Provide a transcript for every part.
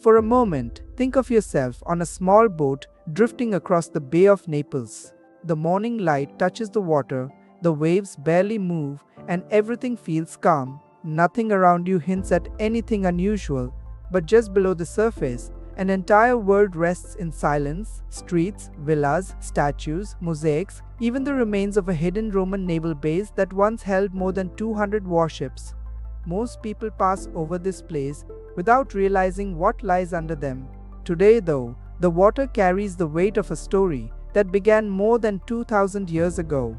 For a moment, think of yourself on a small boat drifting across the Bay of Naples. The morning light touches the water, the waves barely move, and everything feels calm. Nothing around you hints at anything unusual, but just below the surface, an entire world rests in silence. Streets, villas, statues, mosaics, even the remains of a hidden Roman naval base that once held more than 200 warships. Most people pass over this place without realizing what lies under them. Today, though, the water carries the weight of a story that began more than 2000 years ago.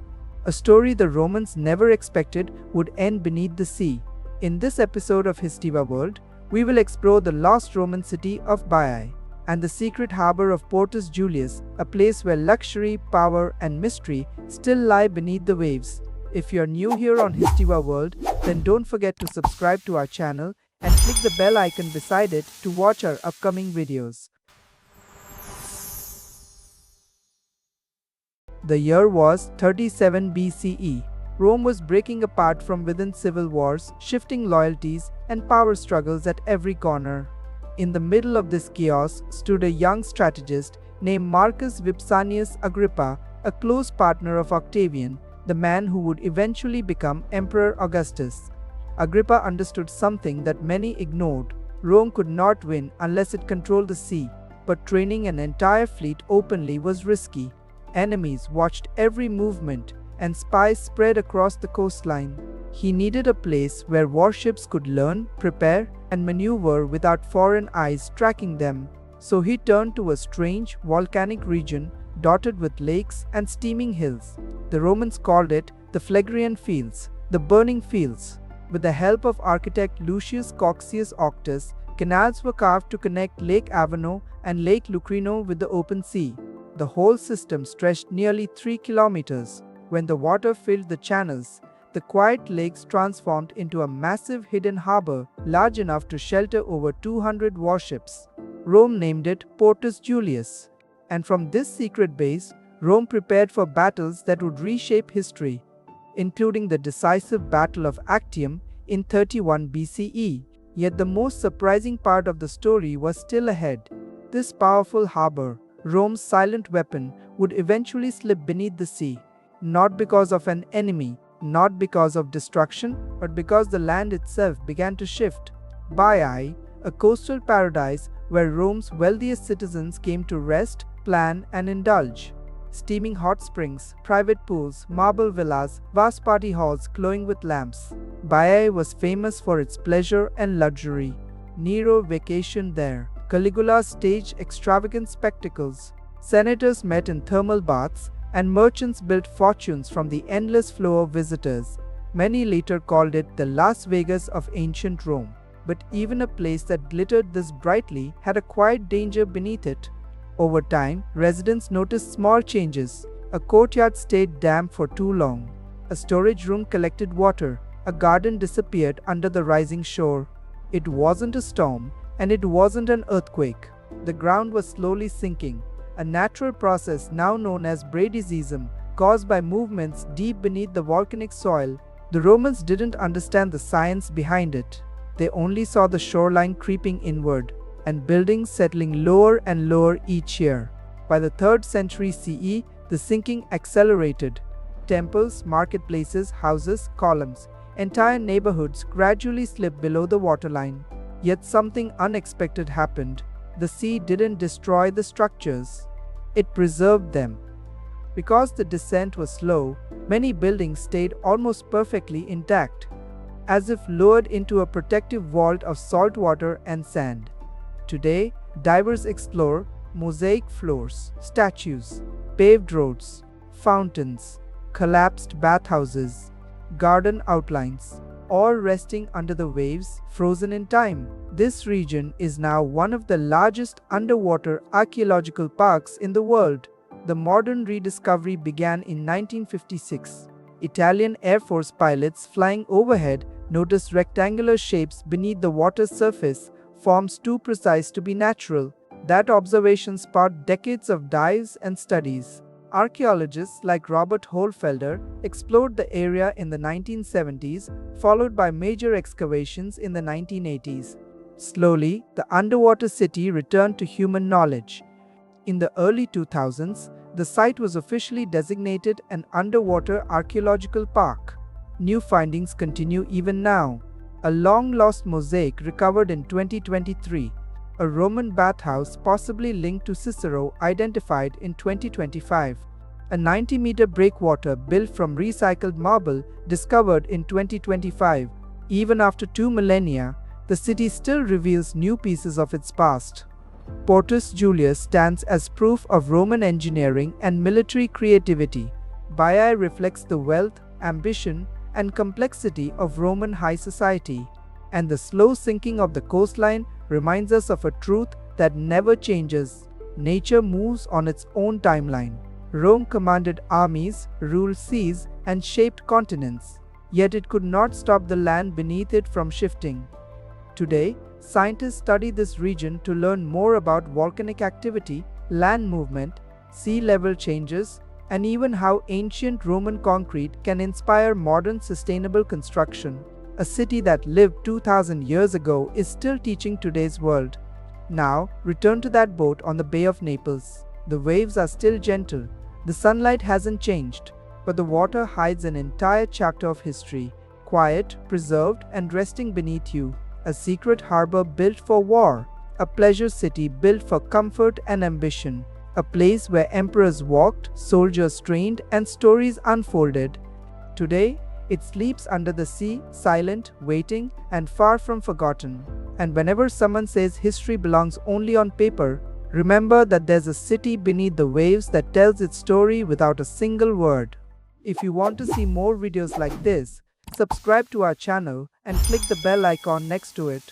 A story the Romans never expected would end beneath the sea. In this episode of HistivaWorld, we will explore the lost Roman city of Baiae and the secret harbour of Portus Julius, a place where luxury, power, and mystery still lie beneath the waves. If you're new here on HistivaWorld, then don't forget to subscribe to our channel and click the bell icon beside it to watch our upcoming videos. The year was 37 BCE. Rome was breaking apart from within civil wars, shifting loyalties, and power struggles at every corner. In the middle of this chaos stood a young strategist named Marcus Vipsanius Agrippa, a close partner of Octavian, the man who would eventually become Emperor Augustus. Agrippa understood something that many ignored. Rome could not win unless it controlled the sea, but training an entire fleet openly was risky. Enemies watched every movement, and spies spread across the coastline. He needed a place where warships could learn, prepare, and maneuver without foreign eyes tracking them. So he turned to a strange, volcanic region dotted with lakes and steaming hills. The Romans called it the Phlegrean Fields, the Burning Fields. With the help of architect Lucius Cocceius Octus, canals were carved to connect Lake Avano and Lake Lucrino with the open sea. The whole system stretched nearly 3 kilometers. When the water filled the channels, the quiet lakes transformed into a massive hidden harbour large enough to shelter over 200 warships. Rome named it Portus Julius. And from this secret base, Rome prepared for battles that would reshape history, including the decisive Battle of Actium in 31 BCE. Yet the most surprising part of the story was still ahead. This powerful harbour, Rome's silent weapon, would eventually slip beneath the sea. Not because of an enemy, not because of destruction, but because the land itself began to shift. Baiae, a coastal paradise where Rome's wealthiest citizens came to rest, plan, and indulge. Steaming hot springs, private pools, marble villas, vast party halls glowing with lamps. Baiae was famous for its pleasure and luxury. Nero vacationed there. Caligula staged extravagant spectacles. Senators met in thermal baths, and merchants built fortunes from the endless flow of visitors. Many later called it the Las Vegas of ancient Rome. But even a place that glittered this brightly had a quiet danger beneath it. Over time, residents noticed small changes. A courtyard stayed damp for too long. A storage room collected water. A garden disappeared under the rising shore. It wasn't a storm, and it wasn't an earthquake. The ground was slowly sinking, a natural process now known as bradyseism, caused by movements deep beneath the volcanic soil. The Romans didn't understand the science behind it. They only saw the shoreline creeping inward, and buildings settling lower and lower each year. By the 3rd century CE, the sinking accelerated. Temples, marketplaces, houses, columns, entire neighborhoods gradually slipped below the waterline. Yet something unexpected happened. The sea didn't destroy the structures. It preserved them. Because the descent was slow, many buildings stayed almost perfectly intact, as if lured into a protective vault of salt water and sand. Today, divers explore mosaic floors, statues, paved roads, fountains, collapsed bathhouses, garden outlines, all resting under the waves, frozen in time. This region is now one of the largest underwater archaeological parks in the world. The modern rediscovery began in 1956. Italian Air Force pilots flying overhead noticed rectangular shapes beneath the water's surface, forms too precise to be natural. That observation sparked decades of dives and studies. Archaeologists like Robert Hohlfelder explored the area in the 1970s, followed by major excavations in the 1980s. Slowly, the underwater city returned to human knowledge. In the early 2000s, the site was officially designated an underwater archaeological park. New findings continue even now. A long-lost mosaic recovered in 2023. A Roman bathhouse possibly linked to Cicero identified in 2025. A 90-meter breakwater built from recycled marble discovered in 2025. Even after 2 millennia, the city still reveals new pieces of its past. Portus Julius stands as proof of Roman engineering and military creativity. Baiae reflects the wealth, ambition, and complexity of Roman high society. And the slow sinking of the coastline reminds us of a truth that never changes. Nature moves on its own timeline. Rome commanded armies, ruled seas, and shaped continents. Yet it could not stop the land beneath it from shifting. Today, scientists study this region to learn more about volcanic activity, land movement, sea level changes, and even how ancient Roman concrete can inspire modern sustainable construction. A city that lived 2000 years ago is still teaching today's world. Now, return to that boat on the Bay of Naples. The waves are still gentle. The sunlight hasn't changed, but the water hides an entire chapter of history, quiet, preserved, and resting beneath you. A secret harbor built for war, a pleasure city built for comfort and ambition, a place where emperors walked, soldiers trained, and stories unfolded. Today, it sleeps under the sea, silent, waiting, and far from forgotten. And whenever someone says history belongs only on paper, remember that there's a city beneath the waves that tells its story without a single word. If you want to see more videos like this, subscribe to our channel and click the bell icon next to it.